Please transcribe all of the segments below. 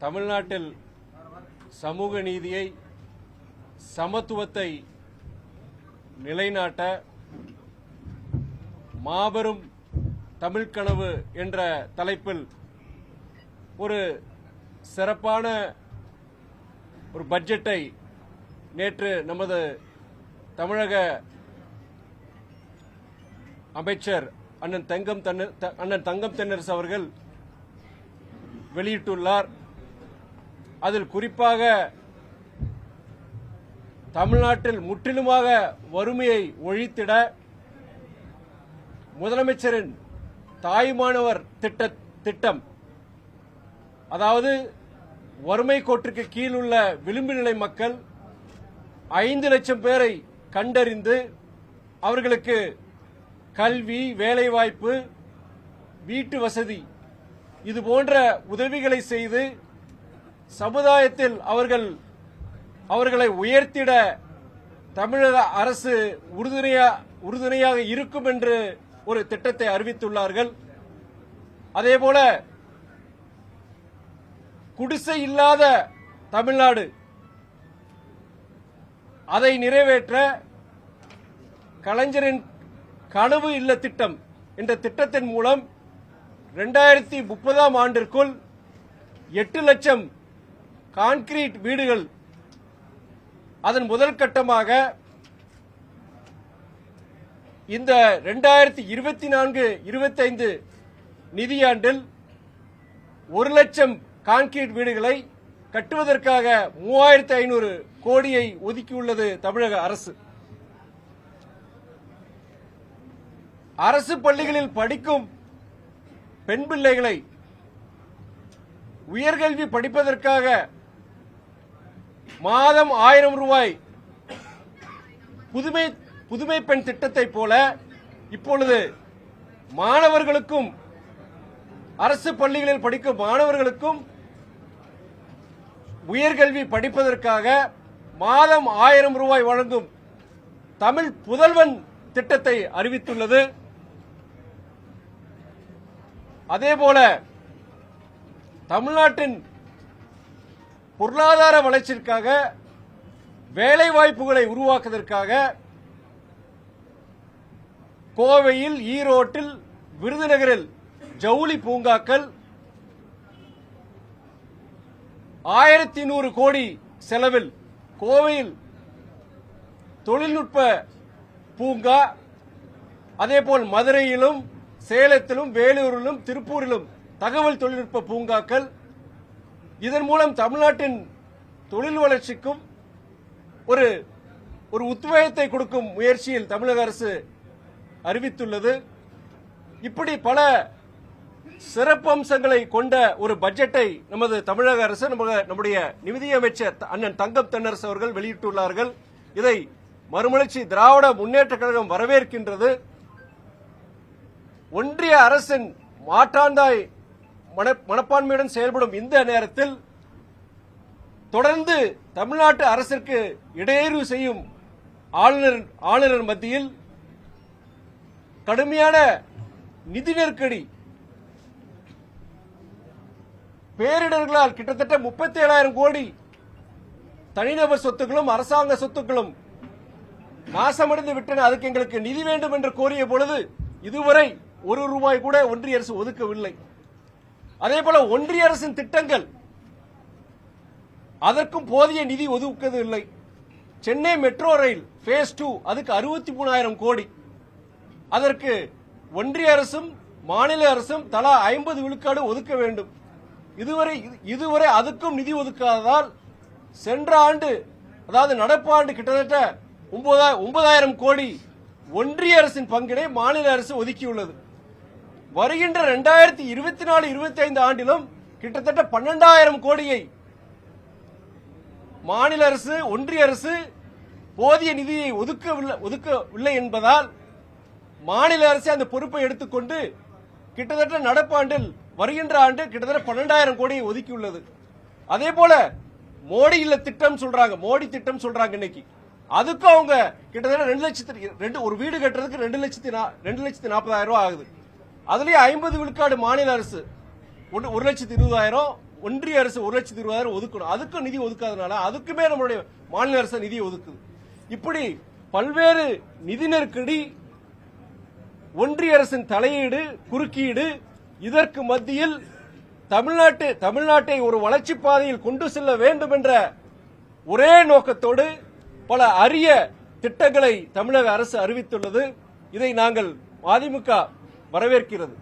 தமிழ்நாட்டில் சமூக நீதியை, சமத்துவத்தை நிலைநாட்ட மாபெரும் தமிழ் கனவு என்ற தலைப்பில் ஒரு சிறப்பான ஒரு பட்ஜெட்டை நேற்று நமது தமிழக அமைச்சர் அண்ணன் தங்கம் தென்னரசு அவர்கள் வெளியிட்டுள்ளார். அதில் குறிப்பாக தமிழ்நாட்டில் முற்றிலுமாக வறுமையை ஒழித்திட முதலமைச்சரின் தாய்மானவர் திட்டம், அதாவது வறுமை கோட்டிற்கு கீழ் உள்ள விளிம்பு நிலை மக்கள் 5 லட்சம் பேரை கண்டறிந்து அவர்களுக்கு கல்வி, வேலைவாய்ப்பு, வீட்டு வசதி இது போன்ற உதவிகளை செய்து சமுதாயத்தில் அவர்களை உயர்த்திட தமிழக அரசு உறுதுணையாக இருக்கும் என்று ஒரு திட்டத்தை அறிவித்துள்ளார்கள். அதேபோல குடிசை இல்லாத தமிழ்நாடு, அதை நிறைவேற்ற கலைஞரின் கனவு இல்ல திட்டம் என்ற திட்டத்தின் மூலம் 2030ஆம் ஆண்டிற்குள் 8 லட்சம் கான்கிரீட் வீடுகள், அதன் முதல் கட்டமாக இந்த 2024-25 நிதியாண்டில் 1 லட்சம் கான்கிரீட் வீடுகளை கட்டுவதற்காக 3500 கோடியை ஒதுக்கியுள்ளது தமிழக அரசு. அரசு பள்ளிகளில் படிக்கும் பெண் பிள்ளைகளை உயர்கல்வி படிப்பதற்காக மாதம் 1000 ரூபாய் புதுமை பெண் திட்டத்தை போல இப்பொழுது மாணவர்களுக்கும், அரசு பள்ளிகளில் படிக்கும் மாணவர்களுக்கும் உயர்கல்வி படிப்பதற்காக மாதம் 1000 ரூபாய் வழங்கும் தமிழ் புதல்வன் திட்டத்தை அறிவித்துள்ளது. அதேபோல தமிழ்நாட்டின் பொருளாதார வளர்ச்சிக்காக, வேலைவாய்ப்புகளை உருவாக்குவதற்காக கோவையில், ஈரோட்டில், விருதுநகரில் ஜவுளி பூங்காக்கள் 1100 கோடி செலவில் கோவையில் தொழில்நுட்ப பூங்கா, அதேபோல் மதுரையிலும், சேலத்திலும், வேலூரிலும், திருப்பூரிலும் தகவல் தொழில்நுட்ப பூங்காக்கள். இதன் மூலம் தமிழ்நாட்டின் தொழில் வளர்ச்சிக்கும் ஒரு உத்வேகத்தை கொடுக்கும் முயற்சியில் தமிழக அரசு அறிவித்துள்ளது. இப்படி பல சிறப்பு அம்சங்களை கொண்ட ஒரு பட்ஜெட்டை நமது தமிழக அரசு, நம்முடைய நிதியமைச்சர் அண்ணன் தங்கம் தென்னரசு அவர்கள் வெளியிட்டுள்ளார்கள். இதை மறுமலர்ச்சி திராவிட முன்னேற்ற கழகம் வரவேற்கின்றது. ஒன்றிய அரசின் மாற்றாந்தாய் மனப்பான்மையுடன் செயல்படும் இந்த நேரத்தில் தொடர்ந்து தமிழ்நாட்டு அரசிற்கு இடையூறு செய்யும் ஆளுநர் மத்தியில் கடுமையான நிதி நெருக்கடி, பேரிடர்களால் கிட்டத்தட்ட 37,000 கோடி தனிநபர் சொத்துக்களும் அரசாங்க சொத்துக்களும் நாசமடைந்து விட்டன. அதுக்கு எங்களுக்கு நிதி வேண்டும் என்று கோரிய பொழுது இதுவரை 1 ரூபாய் கூட ஒன்றிய அரசு ஒதுக்கவில்லை. அதேபோல ஒன்றிய அரசின் திட்டங்கள், அதற்கும் போதிய நிதி ஒதுக்கவில்லை. சென்னை மெட்ரோ ரயில் பேஸ் 2 அதுக்கு 63,000 கோடி, அதற்கு ஒன்றிய அரசும் மாநில அரசும் தலா 50 விழுக்காடு ஒதுக்க வேண்டும். இதுவரை அதுக்கும் நிதி ஒதுக்காததால் சென்ற ஆண்டு, அதாவது நடப்பு ஆண்டு கிட்டத்தட்ட 9,000 கோடி ஒன்றிய அரசின் பங்கினை மாநில அரசு ஒதுக்கியுள்ளது. வருகின்ற 2024-25 ஆண்டிலும் கிட்டத்தட்ட 12,000 கோடியை மாநில அரசு, ஒன்றிய அரசு போதிய நிதியை ஒதுக்கவில்லை என்பதால் மாநில அரசு அந்த பொறுப்பை எடுத்துக்கொண்டு கிட்டத்தட்ட நடப்பாண்டில் வருகின்ற ஆண்டு கிட்டத்தட்ட 12,000 கோடியை ஒதுக்கியுள்ளது. அதேபோல மோடி இல்ல திட்டம் சொல்றாங்க, மோடி திட்டம் சொல்றாங்க. இன்னைக்கு அதுக்கும் அவங்க கிட்டத்தட்ட 2 லட்சத்து ஒரு வீடு கட்டுறதுக்கு 2,40,000 ரூபாய் ஆகுது. அதுலயே 50 விழுக்காடு மாநில அரசு, 1,20,000, ஒன்றிய அரசு 1,20,000 ஒதுக்கணும். அதுக்கும் நிதி ஒதுக்காதனால அதுக்குமே நம்மளுடைய மாநில அரசு நிதி ஒதுக்குது. இப்படி பல்வேறு நிதி நெருக்கடி, ஒன்றிய அரசின் தலையீடு, குறுக்கீடு, இதற்கு மத்தியில் தமிழ்நாட்டை ஒரு வளர்ச்சி பாதையில் கொண்டு செல்ல வேண்டும் என்ற ஒரே நோக்கத்தோடு பல அரிய திட்டங்களை தமிழக அரசு அறிவித்துள்ளது. இதை நாங்கள் அதிமுக வரவேற்கிறது.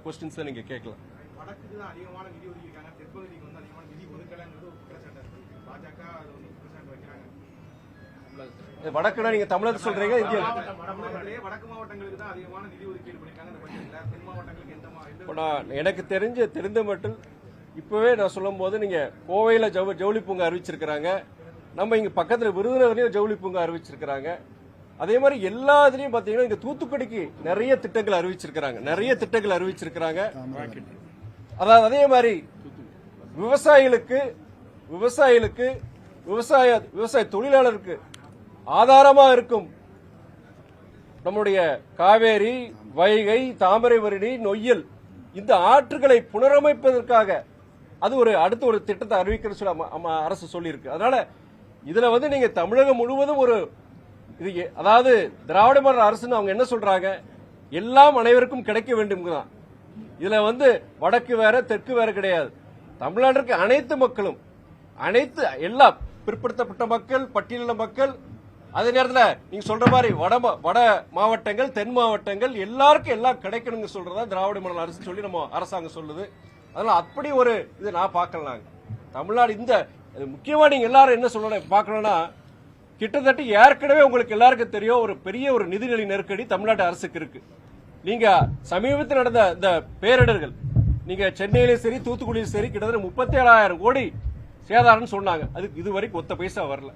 கொஸ்டின்ஸ் நீங்க கேட்கலாம். வடக்குக்கு தான் அதிகமான நிதி ஒதுக்கியிருக்காங்க, தெற்பகுதிக்கு வந்து அதிகமான நிதி ஒதுக்கலங்கிறது ஒரு குற்றச்சாட்டு இருக்கு. பாஜக அது வந்து குற்றச்சாட்டு வைக்கிறாங்க. வடக்குனா நீங்க தமிழக சொல்றீங்க? தமிழகத்திலேயே வடக்கு மாவட்டங்களுக்கு தான் அதிகமான நிதி ஒதுக்கீடு பண்ணிருக்காங்க இந்த பட்ஜெட்ல. தென் மாவட்டங்களுக்கு எனக்கு தெரிந்த மட்டும் இப்பவே நான் சொல்லும் போது நீங்க கோவையில ஜவுளி பூங்கா அறிவிச்சிருக்கிறாங்க, நம்ம இங்க பக்கத்துல விருதுநகர்லயும் ஜவுளி பூங்கா அறிவிச்சிருக்கிறாங்க. அதே மாதிரி எல்லா இதுலயும் பாத்தீங்கன்னா இங்க தூத்துக்குடிக்கு நிறைய திட்டங்கள் அறிவிச்சிருக்கிறாங்க. அதாவது அதே மாதிரி விவசாய தொழிலாளருக்கு ஆதாரமா இருக்கும் நம்முடைய காவேரி, வைகை, தாமிரபரணி, நொய்யல் இந்த ஆற்றுகளை புனரமைப்பதற்காக அது அடுத்த ஒரு திட்டத்தை அறிவிக்கிறது சொல்லி அரசு சொல்லியிருக்கு. அதனால இதுல வந்து நீங்க தமிழகம் முழுவதும் அதாவது திராவிட மாடல் அரசுன்னு அவங்க என்ன சொல்றாங்க, எல்லாம் அனைவருக்கும் கிடைக்க வேண்டும் தான். இதுல வந்து வடக்கு வேற தெற்கு வேற கிடையாது. தமிழ்நாட்டிற்கு அனைத்து மக்களும், எல்லா பிற்படுத்தப்பட்ட மக்கள், பட்டியலின மக்கள், அதே நேரத்தில் நீங்க சொல்ற மாதிரி வட மாவட்டங்கள், தென் மாவட்டங்கள் எல்லாருக்கும் எல்லாம் கிடைக்கணும்னு சொல்றதா திராவிட மாடல் அரசு சொல்லி நம்ம அரசாங்கம் சொல்லுது. அதனால அப்படி ஒரு இது நான் பார்க்கலாம். தமிழ்நாடு இந்த முக்கியமா நீங்க எல்லாரும் என்ன சொல்லணும் பார்க்கணும்னா, கிட்டத்தட்ட ஏற்கனவே உங்களுக்கு எல்லாருக்கும் தெரியும் ஒரு பெரிய ஒரு நிதிநிலை நெருக்கடி தமிழ்நாட்டு அரசுக்கு இருக்கு. நீங்க சமீபத்தில் நடந்த இந்த பேரிடர்கள், நீங்க சென்னையிலும் சரி தூத்துக்குடியிலும் சரி கிட்டத்தட்ட 37,000 கோடி சேதாரம்னு சொன்னாங்க. அதுக்கு இதுவரைக்கும் ஒத்த பைசா வரல.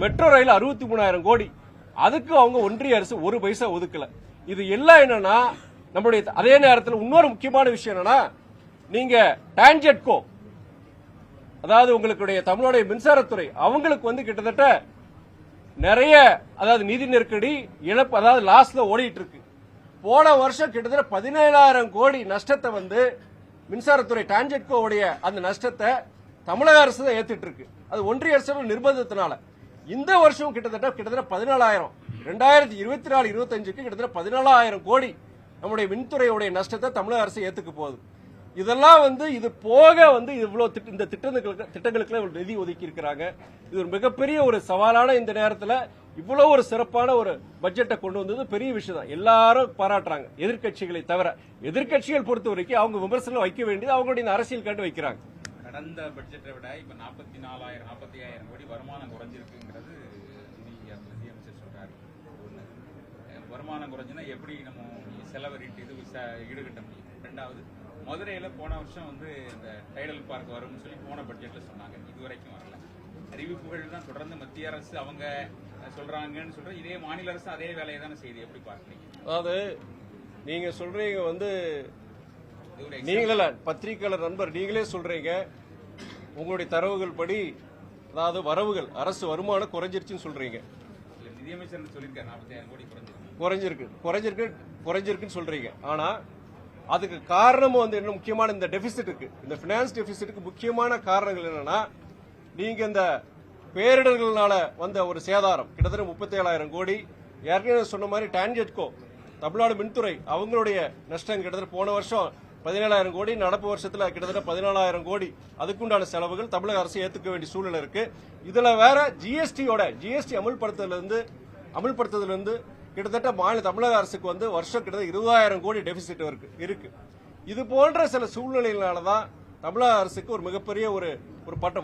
மெட்ரோ ரயில் 63,000 கோடி, அதுக்கு அவங்க ஒன்றிய அரசு ஒரு பைசா ஒதுக்கல. இது எல்லாம் என்னன்னா நம்மளுடைய அதே நேரத்தில் இன்னொரு முக்கியமான விஷயம் என்னன்னா, நீங்க டான்ஜெட்கோ அதாவது உங்களுடைய தமிழ்நாடு மின்சாரத்துறை அவங்களுக்கு வந்து கிட்டத்தட்ட நிறைய அதாவது நிதி நெருக்கடி இழப்பு, அதாவது லாஸ்ல ஓடிட்டு இருக்கு. போன வருஷம் கிட்டத்தட்ட 17,000 கோடி நஷ்டத்தை வந்து மின்சாரத்துறை டான்ஜெட்கோ உடைய அந்த நஷ்டத்தை தமிழக அரசு தான் ஏத்துட்டு இருக்கு. அது ஒன்றிய அரசு நிர்பந்தத்தினால. இந்த வருஷம் கிட்டத்தட்ட 14,000 2024-25க்கு கிட்டத்தட்ட 14,000 கோடி நம்முடைய மின்துறையுடைய நஷ்டத்தை தமிழக அரசு ஏத்துக்க போகுது. இதெல்லாம் வந்து இது போக வந்து இவ்வளவு இந்த திட்டங்களுக்கு நிதி ஒதுக்கி இருக்கிறாங்க. இது ஒரு மிகப்பெரிய ஒரு சவாலான இந்த நேரத்தில் இவ்வளவு ஒரு சிறப்பான ஒரு பட்ஜெட்டை கொண்டு வந்தது பெரிய விஷயம் தான். எல்லாரும் பாராட்டுறாங்க, எதிர்கட்சிகளை தவிர. எதிர்கட்சிகள் பொறுத்த வரைக்கும் அவங்க விமர்சனம் வைக்க வேண்டியது அவங்களுடைய அரசியல் காட்டு வைக்கிறாங்க. கடந்த பட்ஜெட்டை விட இப்ப 44,000-45,000 கோடி வருமானம் குறைஞ்சிருக்குங்கிறது நிதியமைச்சர் சொல்றாரு. வருமானம் குறைஞ்சுன்னா எப்படி நம்ம செலவரிட்டு இது ஈடுகட்ட முடியும்? ரெண்டாவது, மதுரையில போன வருஷம் வந்து இந்த டைடல் பார்க் வரும்னு சொல்லி போன பட்ஜெட்ல சொன்னாங்க, இதுவரைக்கும் வரல. அறிவிப்புகள் தான் தொடர்ந்து மத்திய அரசு அவங்க சொல்றாங்கன்னு சொல்ற, இதே மாநில அரசு அதே வேலையை தானே செய்யுது. எப்படி பார்க்கறீங்க? அதாவது நீங்க சொல்றீங்க வந்து நீங்கள பத்திரிகையாளர் நண்பர் நீங்களே சொல்றீங்க உங்களுடைய தரவுகள் படி, அதாவது வரவுகள் அரசு வருமானம் குறைஞ்சிருச்சுன்னு சொல்றீங்க. நிதியமைச்சர் சொல்லியிருக்காரு 40,000 கோடி குறைஞ்சிருக்குன்னு சொல்றீங்க. ஆனா அதுக்கு காரணம் வந்து என்ன முக்கியமான இந்த டெபிசிட்டுக்கு, இந்த பினான்ஸ் டெபிசிட்டுக்கு முக்கியமான காரணங்கள் என்னன்னா, நீங்க இந்த பேரிடர்களால வந்த ஒரு சேதாரம் கிட்டத்தட்ட 37,000 கோடி. ஏற்கனவே சொன்ன மாதிரி டான்ஜெட்கோ தமிழ்நாடு மின்துறை அவங்களுடைய நஷ்டம் கிட்டத்தட்ட போன வருஷம் 17,000 கோடி, நடப்பு வருஷத்துல கிட்டத்தட்ட 14,000 கோடி. அதுக்குண்டான செலவுகள் தமிழக அரசு ஏத்துக்க வேண்டிய சூழ்நிலை இருக்கு. இதுல வேற ஜிஎஸ்டி அமல்படுத்துறதுல கிட்டத்தட்ட தமிழக அரசுக்கு வந்து வருஷம் கிட்டத்தட்ட 20,000 கோடி டெபிசிட் இருக்கு. இது போன்ற சில சூழ்நிலைகளாலதான் தமிழக அரசுக்கு ஒரு மிகப்பெரிய ஒரு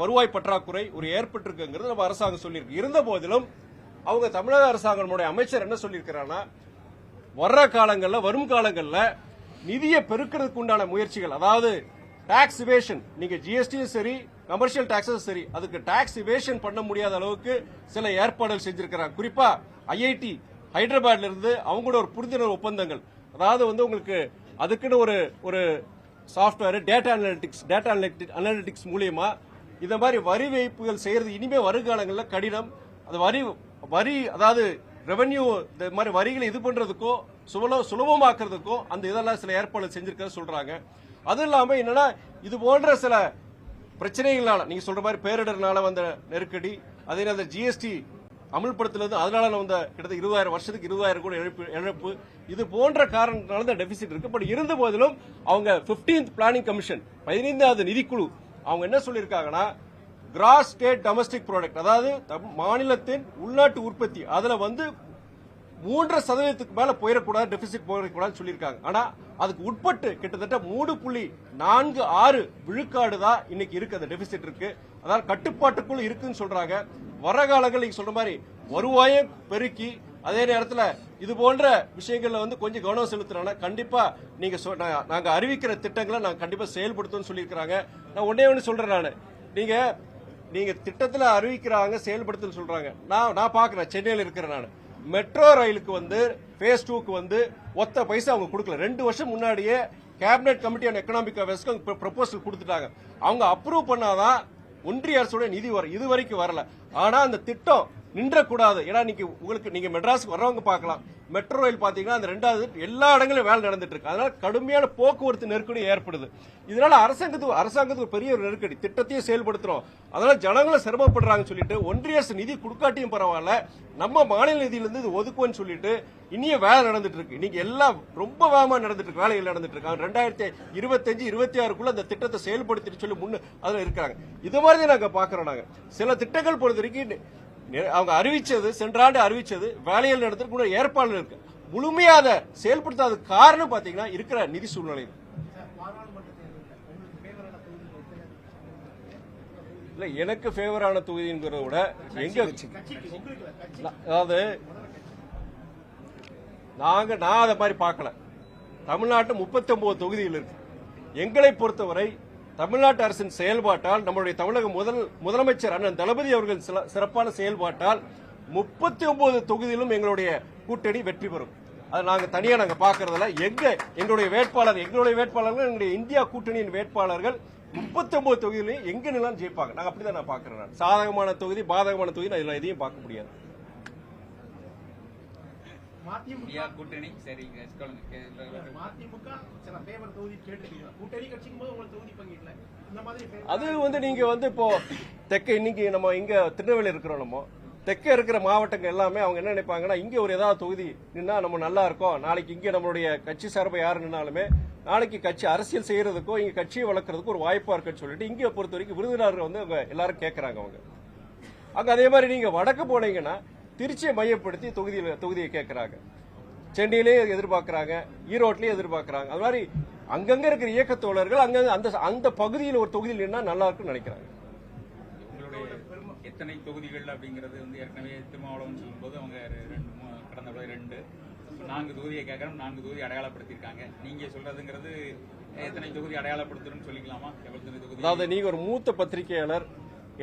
வருவாய் பற்றாக்குறை ஏற்பட்டிருக்குங்கிறது நம்ம அரசாங்கம் சொல்லியிருக்கு. இருந்த போதிலும் அவங்க தமிழக அரசாங்கங்களுடைய அமைச்சர் என்ன சொல்லியிருக்கிறாங்கன்னா, வரும் காலங்கள்ல நிதியை பெருக்கிறதுக்கு உண்டான முயற்சிகள், அதாவது டாக்ஸ் இவேஷன், நீங்க ஜிஎஸ்டியும் சரி கமர்ஷியல் டாக்ஸும் சரி, அதுக்கு டாக்ஸ் இவேஷன் பண்ண முடியாத அளவுக்கு சில ஏற்பாடுகள் செஞ்சிருக்கிறாங்க. குறிப்பா ஐஐடி ஹைதராபாத்ல இருந்து அவங்களோட ஒரு புரிந்துணர்வு ஒப்பந்தங்கள், அதாவது வந்து உங்களுக்கு அதுக்குன்னு ஒரு சாப்ட்வேர் டேட்டா அனலிட்டிக்ஸ் மூலியமா இந்த மாதிரி வரி வைப்புகள் செய்யறது இனிமே வருங்காலங்களில் கடினம். அது வரி அதாவது ரெவன்யூ இந்த மாதிரி வரிகளை இது பண்றதுக்கோ சுலபமாக்குறதுக்கோ அந்த இதெல்லாம் சில ஏற்பாடு செஞ்சிருக்க சொல்றாங்க. அதுவும் இல்லாம என்னன்னா இது போன்ற சில பிரச்சனைகளால நீங்க சொல்ற மாதிரி பேரிடர்னால வந்த நெருக்கடி, அதே நேரத்தில் ஜிஎஸ்டி அமல்படுத்துறது, அதனால வந்த கிட்டத்தட்ட 20,000 வருஷத்துக்கு 20,000 கூட இழப்பு, இது போன்ற காரணத்தினால தான் டெபிசிட் இருக்கு. பட் இருந்த போதிலும் அவங்க 15th பிளானிங் கமிஷன் 15வது நிதிக்குழு அவங்க என்ன சொல்லியிருக்காங்கன்னா, கிராஸ் ஸ்டேட் டொமஸ்டிக் ப்ராடக்ட், அதாவது மாநிலத்தின் உள்நாட்டு உற்பத்தி, அதுல 3% மேல போயிடக்கூடாது, டெபிசிட் போயிடக்கூடாதுன்னு சொல்லியிருக்காங்க. ஆனா அதுக்கு உட்பட்டு கிட்டத்தட்ட 3.46 விழுக்காடு தான் இன்னைக்கு இருக்கு, அந்த டெபிசிட் இருக்கு. அதாவது கட்டுப்பாட்டுக்குள் இருக்குன்னு சொல்றாங்க. வர காலங்கள் நீங்க சொல்ற மாதிரி வருவாயை பெருக்கி அதே நேரத்தில் இது போன்ற விஷயங்கள்ல கொஞ்சம் கவனம் செலுத்துறாங்க. கண்டிப்பா நீங்க நாங்க அறிவிக்கிற திட்டங்களை நாங்க கண்டிப்பா செயல்படுத்தணும்னு சொல்லியிருக்காங்க. நான் ஒண்ணு சொல்றேன், நீங்க திட்டத்தில் அறிவிக்கிறாங்க, செயல்படுத்தணும்னு சொல்றாங்க. நான் பாக்குறேன், சென்னையில் இருக்கிறேன் நான். மெட்ரோ ரயிலுக்கு ஃபேஸ் 2க்கு ஒத்த பைசா அவங்க கொடுக்கல. 2 வருஷம் முன்னாடியே கேபினெட் கமிட்டி ஆன் எக்கனாமிக் அஃபேர்ஸ்க்கு ப்ரொபோசல் கொடுத்துட்டாங்க. அவங்க அப்ரூவ் பண்ணாதான் ஒன்றிய அரசோட நிதி வரும். இது வரைக்கும் வரல. ஆனா அந்த திட்டம் நின்றக்கூடாது. ஏன்னா நீங்க மெட்ராஸுக்கு வர்றவங்க பார்க்கலாம், மெட்ரோ ரயில் பாத்தீங்கன்னா அந்த 2வது எல்லா இடங்களிலும் வேலை நடந்துட்டு இருக்கு. அதனால கடுமையான போக்குவரத்து நெருக்கடி ஏற்படுது. இதனால அரசாங்கத்துக்கு பெரிய ஒரு நெருக்கடி. திட்டத்தையும் செயல்படுத்துறோம், அதனால ஜனங்களும் சிரமப்படுறாங்கன்னு சொல்லிட்டு ஒன்றிய அரசு நிதி கொடுக்காட்டியும் பரவாயில்ல, நம்ம மாநில நிதியிலிருந்து இது ஒதுக்குவோன்னு சொல்லிட்டு இனிய வேலை நடந்துட்டு இருக்கு. நீங்க எல்லாம் ரொம்ப வேகமா நடந்துட்டு இருக்கு, வேலைகள் நடந்துட்டு இருக்கு. 2025-26க்குள்ள அந்த திட்டத்தை செயல்படுத்திட்டு சொல்லி அதுல இருக்காங்க. இது மாதிரி நாங்க பாக்குறோம். நாங்க சில திட்டங்கள் பொறுத்த வரைக்கும் அவங்க அறிவிச்சது, சென்ற ஆண்டு அறிவிச்சது வேலைகள் நடத்துறதுக்கு ஏற்பாடு இருக்கு. முழுமையாக செயல்படுத்தாத காரணம் பாத்தீங்கன்னா இருக்கிற நிதி சூழ்நிலை. இல்ல எனக்கு ஃபேவரான தொகுதிங்கிறத விட எங்க அதாவது நான் அதை மாதிரி பார்க்கல. தமிழ்நாட்டு 39 தொகுதிகள் இருக்கு. எங்களை பொறுத்தவரை தமிழ்நாட்டு அரசின் செயல்பாட்டால், நம்முடைய தமிழக முதலமைச்சர் அண்ணன் தளபதி அவர்கள் சிறப்பான செயல்பாட்டால் 39 தொகுதியிலும் எங்களுடைய கூட்டணி வெற்றி பெறும். அது நாங்க தனியா பாக்குறதுல எங்களுடைய வேட்பாளர்கள் எங்களுடைய இந்தியா கூட்டணியின் வேட்பாளர்கள் 39 தொகுதியிலையும் எங்க நிலம் ஜெயிப்பாங்க. நாங்க அப்படிதான் நான் பாக்குறேன். சாதகமான தொகுதி, பாதகமான தொகுதி நான் எதையும் பார்க்க முடியாது. கூட்டணி சரி, அது நீங்க இப்போ தெற்க இன்னைக்கு நம்ம இங்க திருநெல்வேலி இருக்கிறோம், நம்ம தெற்க இருக்கிற மாவட்டங்கள் எல்லாமே அவங்க என்ன நினைப்பாங்கன்னா, இங்க ஒரு ஏதாவது தொகுதி நின்னா நம்ம நல்லா இருக்கும், நாளைக்கு இங்க நம்மளுடைய கட்சி சார்பை யாரு நின்னாலுமே நாளைக்கு கட்சி அரசியல் செய்யறதுக்கோ இங்க கட்சியை வளர்க்கறதுக்கோ ஒரு வாய்ப்பா இருக்குன்னு சொல்லிட்டு இங்க பொறுத்த வரைக்கும் விருதுநகர் எல்லாரும் கேட்கறாங்க. அவங்க அங்க அதே மாதிரி நீங்க வடக்கு போனீங்கன்னா திருச்சியை மையப்படுத்தி தொகுதியை கேட்கறாங்க, சென்னையிலேயே எதிர்பார்க்கறாங்க, ஈரோட்லயே எதிர்பார்க்கறாங்க. அது மாதிரி அங்கங்க இருக்கிற இயக்க தோழர்கள் அங்கங்க அந்த பகுதியில் ஒரு தொகுதியில் நின்னா நல்லா இருக்குன்னு நினைக்கிறாங்க. எத்தனை தொகுதிகள் அப்படிங்கிறது ஏற்கனவே திருமாவளவன் சொல்லும்போது அவங்க கடந்த 2 4 தொகுதியை கேட்கறோம், 4 தொகுதி அடையாளப்படுத்திருக்காங்க. நீங்க சொல்றதுங்கிறது எத்தனை தொகுதி அடையாளப்படுத்தணும்னு சொல்லிக்கலாமா? எவ்வளவு தொகுதி? அதாவது நீங்க ஒரு மூத்த பத்திரிகையாளர்,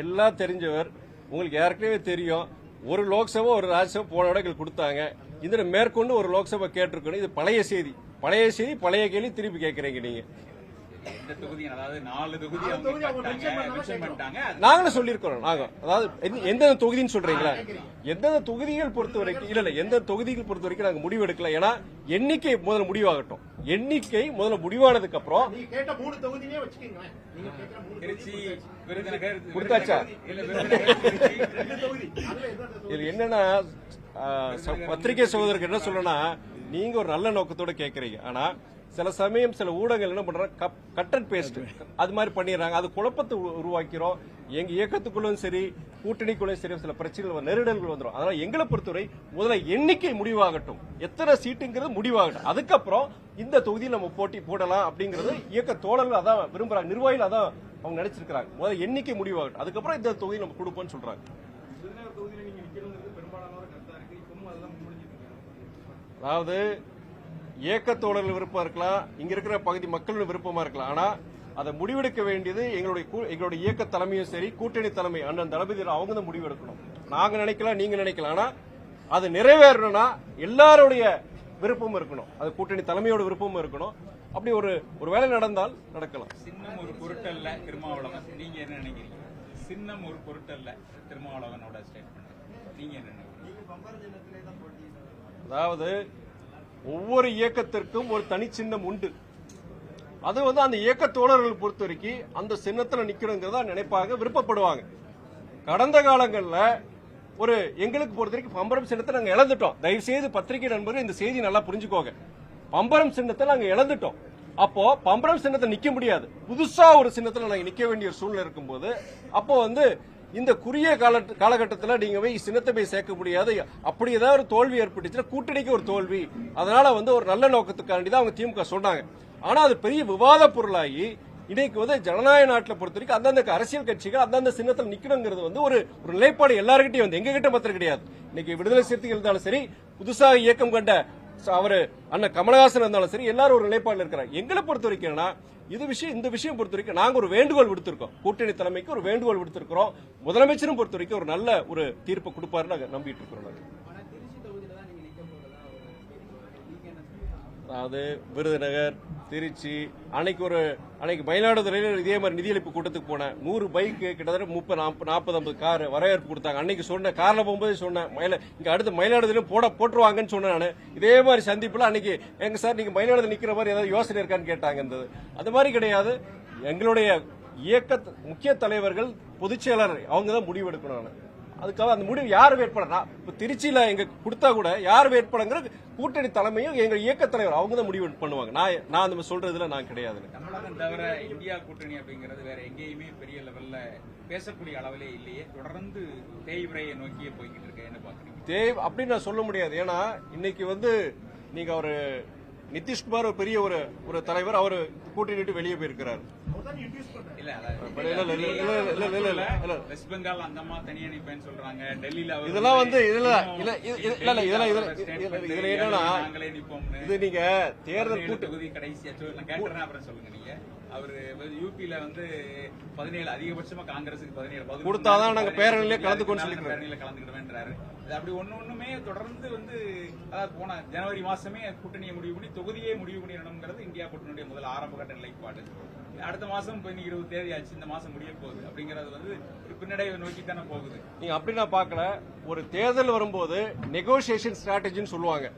எல்லாம் தெரிஞ்சவர், உங்களுக்கு ஏற்கனவே தெரியும் ஒரு லோக்சபா ஒரு ராஜ்யசபா போன இடங்கள் கொடுத்தாங்க. இதுல மேற்கொண்டு ஒரு லோக்சபா கேட்டிருக்கணும். இது பழைய செய்தி பழைய கேள்வி திருப்பி கேட்கறீங்க நீங்க. நாங்களும் சொல்லியிருக்கிறோம். அதாவது எந்தெந்த தொகுதின்னு சொல்றீங்களா? எந்தெந்த தொகுதிகள் பொறுத்த வரைக்கும் இல்ல எந்த தொகுதிகள் பொறுத்த வரைக்கும் நாங்க முடிவு எடுக்கல. ஏன்னா எண்ணிக்கை முதல்ல முடிவாகட்டும். எண்ணிக்கை முதல்ல முடிவானதுக்கு அப்புறம் கொடுத்தாச்சா? இது என்னன்னா பத்திரிகை சகோதரருக்கு என்ன சொல்லனா, நீங்க ஒரு நல்ல நோக்கத்தோட கேட்கறீங்க. ஆனா சில சமயம் சில ஊடகங்கள் என்ன பண்றாங்க, கட் அண்ட் பேஸ்ட் அது மாதிரி பண்ணிடுறாங்க. அது குழப்பத்தை உருவாக்கிறோம். எங்க இயக்கத்துக்குள்ளும் சரி கூட்டணிக்குள்ளும் சரி சில பிரச்சனைகள் நெருடல்கள் வந்துடும். அதனால எங்களை பொறுத்தவரை முதல்ல எண்ணிக்கை முடிவாகட்டும், எத்தனை சீட்டுங்கிறது முடிவாகட்டும். அதுக்கப்புறம் இந்த தொகுதியில் நம்ம போட்டி போடலாம் அப்படிங்கறது இயக்க தோழர்கள் அதான் விரும்புறாங்க, நிர்வாகிகள் அதான் அவங்க நினைச்சிருக்காங்க. முதல்ல எண்ணிக்கை முடிவாகட்டும், அதுக்கப்புறம் இந்த தொகுதி நம்ம கொடுப்போம்னு சொல்றாங்க. அதாவது இயக்கத்தோழர்கள் விருப்பம் இருக்கலாம், இங்க இருக்கிற பகுதி மக்களோட விருப்பமா இருக்கலாம். ஆனா அதை முடிவெடுக்க வேண்டியது எங்களுடைய இயக்க தலைமையும் சரி கூட்டணி தலைமை அண்ணன் தளபதி அவங்க தான் முடிவெடுக்கணும். நாங்க நினைக்கலாம், நீங்க நினைக்கலாம். ஆனா அது நிறைவேறணும்னா எல்லாருடைய விருப்பமும் இருக்கணும், அது கூட்டணி தலைமையோட விருப்பமும் இருக்கணும். அப்படி ஒரு வேலை நடந்தால் நடக்கலாம். சின்னம் ஒரு பொருட்டல்ல திருமாவளவன், நீங்க என்ன நினைக்கிறீங்க? சின்னம் ஒரு பொருட்டல்ல திருமாவளவனோட ஸ்டேட்மெண்ட், நீங்க என்ன நினைக்கிறீங்க? அதாவது ஒவ்வொரு இயக்கத்திற்கும் ஒரு தனி சின்னம் உண்டு. அது வந்து அந்த இயக்க தோழர்கள் பொறுத்த வரைக்கும் அந்த சின்னத்துல நிக்கணுங்கிறதா நினைப்பாங்க, விருப்பப்படுவாங்க. கடந்த காலங்கள்ல ஒரு எங்களுக்கு பொறுத்த வரைக்கும் பம்பரம் சின்னத்தை நாங்க இழந்துட்டோம். தயவு செய்து பத்திரிகை நண்பர்கள் இந்த செய்தி நல்லா புரிஞ்சுக்கோங்க. பம்பரம் சின்னத்தை நாங்க இழந்துட்டோம். அப்போ பம்பரம் சின்னத்தை நிக்க முடியாது, புதுசா ஒரு சின்னத்துல நாங்க நிக்க வேண்டிய சூழ்நிலை இருக்கும்போது அப்போ வந்து இந்த குறுகிய காலகட்டத்தில் நீங்க போய் சின்னத்தை போய் சேர்க்க முடியாது. அப்படி ஏதாவது ஒரு தோல்வி ஏற்பட்டுச்சுன்னா கூட்டணிக்கு ஒரு தோல்வி. அதனால வந்து ஒரு நல்ல நோக்கத்துக்காண்டி தான் அவங்க திமுக சொன்னாங்க. ஆனா அது பெரிய விவாத பொருளாகி இன்னைக்கு வந்து ஜனநாயக நாட்டில் பொறுத்த வரைக்கும் அந்தந்த அரசியல் கட்சிகள் அந்தந்த சின்னத்தில் நிக்கணுங்கிறது வந்து ஒரு நிலைப்பாடு எல்லாருக்கிட்டையும் வந்து எங்க கிட்ட மாத்திரம் கிடையாது. இன்னைக்கு விடுதலை சிறுத்தைகள் இருந்தாலும் சரி, புதுசாக இயக்கம் கண்ட அவரு அண்ணன் கமலஹாசன் இருந்தாலும் சரி, எல்லாரும் ஒரு நிலைப்பாடுல இருக்கிறாங்க. எங்களை பொறுத்த வரைக்கும் இந்த விஷயம் பொறுத்த வரைக்கும் நாங்க ஒரு வேண்டுகோள் விடுத்திருக்கோம், கூட்டணி தலைமைக்கு ஒரு வேண்டுகோள் விடுத்திருக்கிறோம். முதலமைச்சரும் பொறுத்த வரைக்கும் ஒரு நல்ல ஒரு தீர்ப்பு கொடுப்பாரு நாங்க நம்பிட்டு இருக்கிறோம். அதாவது விருதுநகர், திருச்சி, அன்னைக்கு மயிலாடுதுறையில் இதே மாதிரி நிதியளிப்பு கூட்டத்துக்கு போனேன். 100 பைக்கு கிட்டத்தட்ட 30-40-50 கார் வரவேற்பு கொடுத்தாங்க. அன்னைக்கு சொன்ன கார்ல போகும்போது சொன்னேன், இங்க அடுத்து மயிலாடுதுறையிலும் போட்டுருவாங்கன்னு சொன்னேன் நான். இதே மாதிரி சந்திப்புல அன்னைக்கு எங்க சார் நீங்க மயிலாடுதுறை நிக்கிற மாதிரி ஏதாவது யோசனை இருக்கான்னு கேட்டாங்க. அது மாதிரி கிடையாது. எங்களுடைய இயக்க முக்கிய தலைவர்கள், பொதுச் செயலர் அவங்க தான் முடிவு எடுக்கணும். அதுக்காக அந்த முடிவு யார் வேட்பாளர், இப்ப திருச்சியில எங்க கொடுத்தா கூட யார் வேட்பாளர் கூட்டணி தலைமையும் எங்க இயக்க தலைவர் அவங்க தான் முடிவு பண்ணுவாங்க. நான் அந்த சொல்றதுல நான் கிடையாது. தமிழகம் தவிர இந்தியா கூட்டணி அப்படிங்கிறது வேற எங்கேயுமே பெரிய லெவல்ல பேசக்கூடிய அளவிலே இல்லையே, தொடர்ந்து தேய்விரையை நோக்கியே போய்கிட்டு இருக்க என்ன பாக்குறீங்க? அப்படின்னு நான் சொல்ல முடியாது. ஏன்னா இன்னைக்கு வந்து நீங்க ஒரு நிதிஷ்குமார் ஒரு பெரிய ஒரு தலைவர், அவரு கூட்டணி விட்டு வெளியே போயிருக்கிறார். வெஸ்ட் பெங்கால் அந்தமா தனியா நிப்பேன்னு சொல்றாங்க. டெல்லியில இதெல்லாம் வந்து இதுல என்னன்னா இது நீங்க தேர்தல் தொகுதி கடைசியா கேட்டுறேன் அப்புறம் சொல்லுங்க. நீங்க அவரு யூபியில வந்து 17 அதிகபட்சமா காங்கிரஸுக்கு 17 கொடுத்தாதான் நாங்க பேரணியில கலந்துக்கிடுவேன்றாரு. அப்படி ஒண்ணுமே தொடர்ந்து வந்து அதாவது போன ஜனவரி மாசமே கூட்டணியை முடிவு பண்ணி தொகுதியே முடிவு பண்ணிடணுங்கிறது இந்தியா கூட்டணியுடைய முதல் ஆரம்ப கட்ட நிலைப்பாடு. அடுத்த மாசம் 20 தேதி ஆச்சு, இந்த மாசம் முடிய போகுது அப்படிங்கறது வந்து ஒரு பின்னடைவை நோக்கி தானே போகுது. நீங்க அப்படி நான் பாக்கல. ஒரு தேர்தல் வரும்போது நெகோசியேஷன் ஸ்ட்ராட்டஜின்னு சொல்லுவாங்க.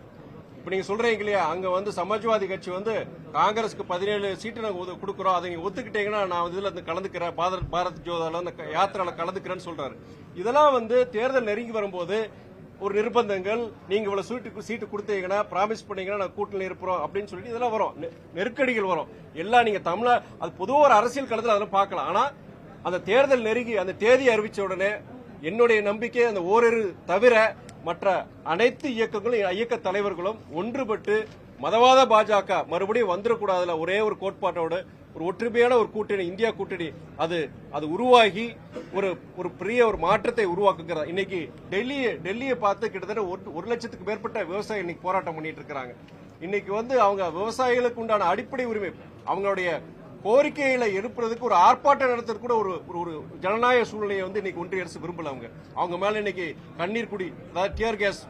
இப்ப நீங்க சொல்றீங்க இல்லையா, அங்க வந்து சமாஜ்வாதி கட்சி வந்து காங்கிரஸுக்கு 17 சீட்டு நாங்க கொடுக்குறோம், அதை நீங்க ஒத்துக்கிட்டீங்கன்னா நான் இதுல கலந்துக்கிறேன், பாரத் ஜோதால அந்த யாத்திரால கலந்துக்கிறேன்னு சொல்றாரு. இதெல்லாம் வந்து தேர்தல் நெருங்கி வரும்போது ஒரு நிர்பந்தங்கள், நீங்க இவ்வளவு சீட்டு கொடுத்தீங்கன்னா பிராமிஸ் பண்ணீங்கன்னா நான் கூட்டணியில் இருப்போம் அப்படின்னு சொல்லிட்டு இதெல்லாம் வரும், நெருக்கடிகள் வரும். எல்லாம் நீங்க அது பொதுவாக ஒரு அரசியல் களத்தில் அதெல்லாம் பார்க்கலாம். ஆனா அந்த தேர்தல் நெருங்கி அந்த தேதி அறிவிச்ச உடனே என்னுடைய நம்பிக்கை அந்த ஓரிரு தவிர மற்ற அனைத்து இயக்கங்களும் இயக்க தலைவர்களும் ஒன்றுபட்டு மதவாத பாஜக மறுபடியும் வந்துடக்கூடாதுல ஒரே ஒரு கோட்பாட்டோடு ஒரு ஒற்றுமையான ஒரு கூட்டணி, இந்தியா கூட்டணி அது உருவாகி ஒரு பெரிய ஒரு மாற்றத்தை உருவாக்குகிறது. இன்னைக்கு டெல்லியை பார்த்து கிட்டத்தட்ட 1 லட்சத்துக்கு மேற்பட்ட விவசாயிகள் இன்னைக்கு போராட்டம் பண்ணிட்டு இருக்காங்க. இன்னைக்கு வந்து அவங்க விவசாயிகளுக்கு உண்டான அடிப்படை உரிமை, அவங்களுடைய கோரிக்கைகளை எழுப்புறதுக்கு ஒரு ஆர்ப்பாட்டம் நடத்துறது கூட ஒரு ஜனநாயக சூழ்நிலையை வந்து இன்னைக்கு ஒன்றிய அரசு விரும்பல. அவங்க மேல இன்னைக்கு கண்ணீர் குடி, அதாவது டியர் கேஸ்,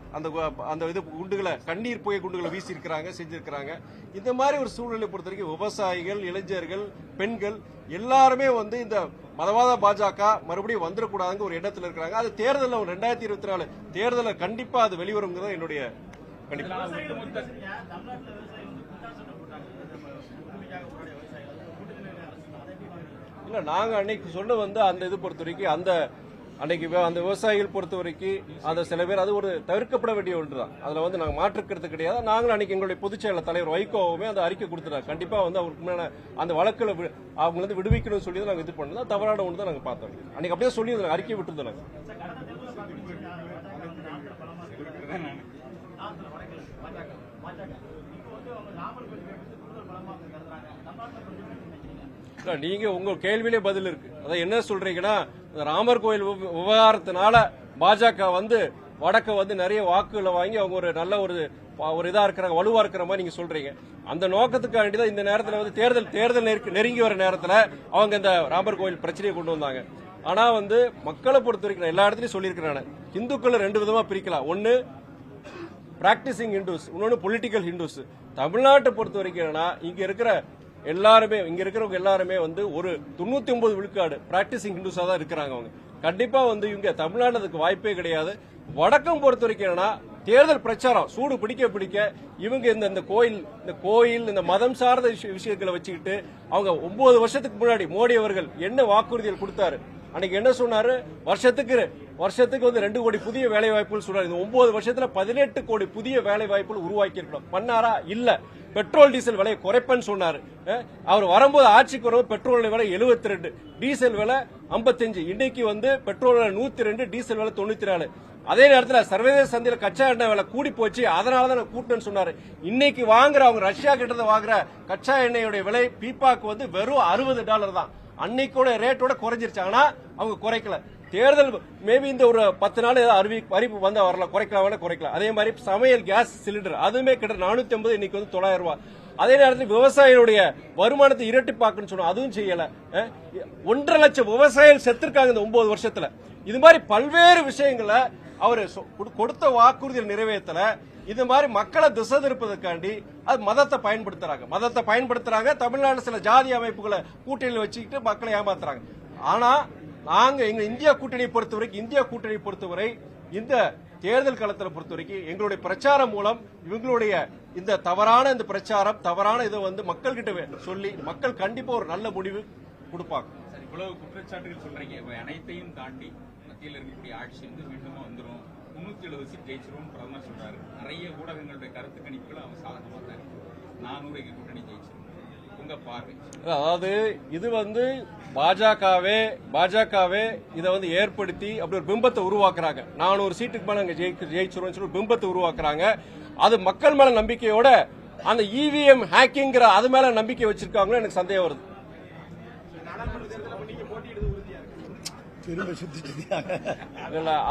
அந்த இது குண்டுகளை, கண்ணீர் புகை குண்டுகளை வீசி இருக்கிறாங்க, செஞ்சிருக்கிறாங்க. இந்த மாதிரி ஒரு சூழ்நிலை பொறுத்த வரைக்கும் விவசாயிகள், இளைஞர்கள், பெண்கள் எல்லாருமே வந்து இந்த மதவாத பாஜக மறுபடியும் வந்துடக்கூடாதுங்க ஒரு எண்ணத்தில் இருக்கிறாங்க. அது தேர்தலில் 2024 தேர்தலில் கண்டிப்பா அது வெளிவருங்கிறது என்னுடைய கண்டிப்பா. இல்ல நாங்க அன்னைக்கு சொன்ன வந்து அந்த இது பொறுத்த வரைக்கும் அன்னைக்கு அந்த விவசாயிகள் பொறுத்த வரைக்கும் அந்த சில பேர் அது ஒரு தவிர்க்கப்பட வேண்டிய ஒன்றுதான். அதுல வந்து நாங்க மாற்றுக்கிறது கிடையாது. நாங்களும் அன்னைக்கு எங்களுடைய பொதுச் செயலர் தலைவர் வைகோவுமே அந்த அறிக்கை கொடுத்துட்டாங்க. கண்டிப்பா வந்து அவருக்கு மேல அந்த வழக்குல அவங்க வந்து விடுவிக்கணும்னு சொல்லி நாங்க இது பண்ணோம். தவறான ஒன்று தான் நாங்க பார்த்தோம். அன்னைக்கு அப்படியே சொல்லி அறிக்கை விட்டுருந்தோம். நீங்க உங்க கேள்வியிலே பதில் இருக்கு. அதான் என்ன சொல்றீங்கன்னா, ராமர் கோயில் விவகாரத்தினால பாஜக வந்து வடக்க வந்து நிறைய வாக்குகளை வாங்கி அவங்க ஒரு நல்ல ஒரு இதா இருக்கிறாங்க, வலுவா இருக்கிற மாதிரி நீங்க சொல்றீங்க. அந்த நோக்கத்துக்காண்டிதான் இந்த நேரத்தில் வந்து தேர்தல் நெருங்கி வர நேரத்தில் அவங்க இந்த ராமர் கோயில் பிரச்சனையை கொண்டு வந்தாங்க. ஆனா வந்து மக்களை பொறுத்த வரைக்கும் எல்லா இடத்துலயும் சொல்லியிருக்கிறாங்க, இந்துக்களை 2 விதமா பிரிக்கலாம். ஒன்னு பிராக்டிசிங் ஹிந்துஸ், இன்னொன்னு பொலிட்டிக்கல் ஹிந்துஸ். தமிழ்நாட்டை பொறுத்த வரைக்கும் என்னன்னா, இங்க இருக்கிறவங்க எல்லாருமே வந்து ஒரு 99 விழுக்காடு பிராக்டிசிங் ஹிந்துஸா தான் இருக்கிறாங்க. அவங்க கண்டிப்பா வந்து இவங்க தமிழ்நாடு அதுக்கு வாய்ப்பே கிடையாது. வடக்கம் பொறுத்த வரைக்கும் என்னன்னா தேர்தல் பிரச்சாரம் சூடு பிடிக்க இவங்க இந்த கோயில் இந்த மதம் சார்ந்த விஷயங்களை வச்சுக்கிட்டு அவங்க 9 வருஷத்துக்கு முன்னாடி மோடி அவர்கள் என்ன வாக்குறுதிகள் கொடுத்தாரு, அன்னைக்கு என்ன சொன்னாரு, வருஷத்துக்கு 2 கோடி புதிய வேலை வாய்ப்புகள் சொன்னாரு. இந்த 9 வருஷத்துல 18 கோடி புதிய வேலை வாய்ப்புகள் உருவாக்கி இருக்கணும். பண்ணாரா? இல்ல. பெட்ரோல் டீசல் விலையை குறைப்பேன்னு சொன்னாரு. அவர் வரும்போது ஆட்சிக்கு வரும்போது பெட்ரோல் விலை 72, டீசல் விலை 55. இன்னைக்கு பெட்ரோல் விலை 102, டீசல் விலை 94. அதே நேரத்தில் சர்வதேச சந்தையில் கச்சா எண்ணெய் விலை கூடி போச்சு, அதனாலதான் நான் கூட்டேன்னு சொன்னாரு. இன்னைக்கு அவங்க ரஷ்யா கிட்ட வாங்குற கச்சா எண்ணெயோட விலை பீப்பாக்கு வெறும் $60 தான். அன்னைக்கோட ரேட்டோட குறைஞ்சிருச்சு. ஆனா அவங்க குறைக்கல. தேர்தல் மேபி இந்த ஒரு 10 நாள் அறிவிப்பு வந்தா வரலாம், குறைக்கலாம். அதே மாதிரி சமையல் கேஸ் சிலிண்டர் அதுவுமே கிட்ட 450, இன்னைக்கு $900. அதே நேரத்தில் விவசாயிகளுடைய வருமானத்தை இரட்டிப்பாக்குன்னு சொன்னா அதுவும் செய்யல. 1.5 லட்சம் விவசாயிகள் செத்துருக்காங்க இந்த 9 வருஷத்துல. இது மாதிரி பல்வேறு விஷயங்களை அவர் கொடுத்த வாக்குறுதியில் நிறைவேற்றல. இது மாதிரி மக்களை திசை திருப்பதற்காண்டி அது மதத்தை பயன்படுத்துறாங்க. தமிழ்நாடு சில ஜாதி அமைப்புகளை கூட்டணியில் வச்சுக்கிட்டு மக்களை ஏமாத்துறாங்க. ஆனா நாங்க எங்க இந்தியா கூட்டணியை பொறுத்தவரை இந்த தேர்தல் களத்தை பொறுத்தவரைக்கும் எங்களுடைய பிரச்சாரம் மூலம் இவங்களுடைய இந்த தவறான பிரச்சாரம் தவறான இதை மக்கள் கிட்ட சொல்லி மக்கள் கண்டிப்பா ஒரு நல்ல முடிவு கொடுப்பாங்க. இவ்வளவு குற்றச்சாட்டுகள் சொல்றீங்க, அனைத்தையும் தாண்டி மத்தியில் இருக்கக்கூடிய ஆட்சி மீண்டும் வந்துடும், 370 சீட் ஜெயிச்சிரும் பிரதமர் சொல்றாரு. நிறைய ஊடகங்களுடைய கருத்து கணிப்புகள் அவங்க சாதகமா தான் இருக்கு. 400 கூட்டணி ஜெயிச்சிரும். உங்க பார்வை? அதாவது இது பாஜகவே இதை ஏற்படுத்தி அப்படி ஒரு பிம்பத்தை உருவாக்குறாங்க. 400 சீட்டுக்கு மேல அங்க ஜெயிச்சிரும் சொல்லி பிம்பத்தை உருவாக்குறாங்க. அது மக்கள் மேல நம்பிக்கையோட அந்த இவிஎம் ஹேக்கிங்கிற அது மேல நம்பிக்கை வச்சிருக்காங்களோ எனக்கு சந்தேகம் வருது.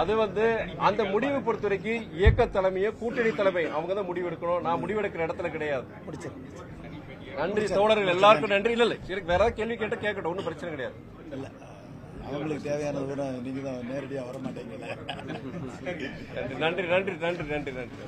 அது அந்த முடிவு பொறுத்த வரைக்கும் இயக்க தலைமையோ கூட்டணி தலைமை அவங்க தான் முடிவு எடுக்கணும். நான் முடிவெடுக்கிற இடத்துல கிடையாது. நன்றி தோழர்கள் எல்லாருக்கும் நன்றி. இல்ல வேற ஏதாவது கேள்வி கேட்கட்டும், ஒன்னும் பிரச்சனை கிடையாது. அவங்களுக்கு தேவையானது நீங்க தான் நேரடியா வர மாட்டீங்கல்ல. நன்றி.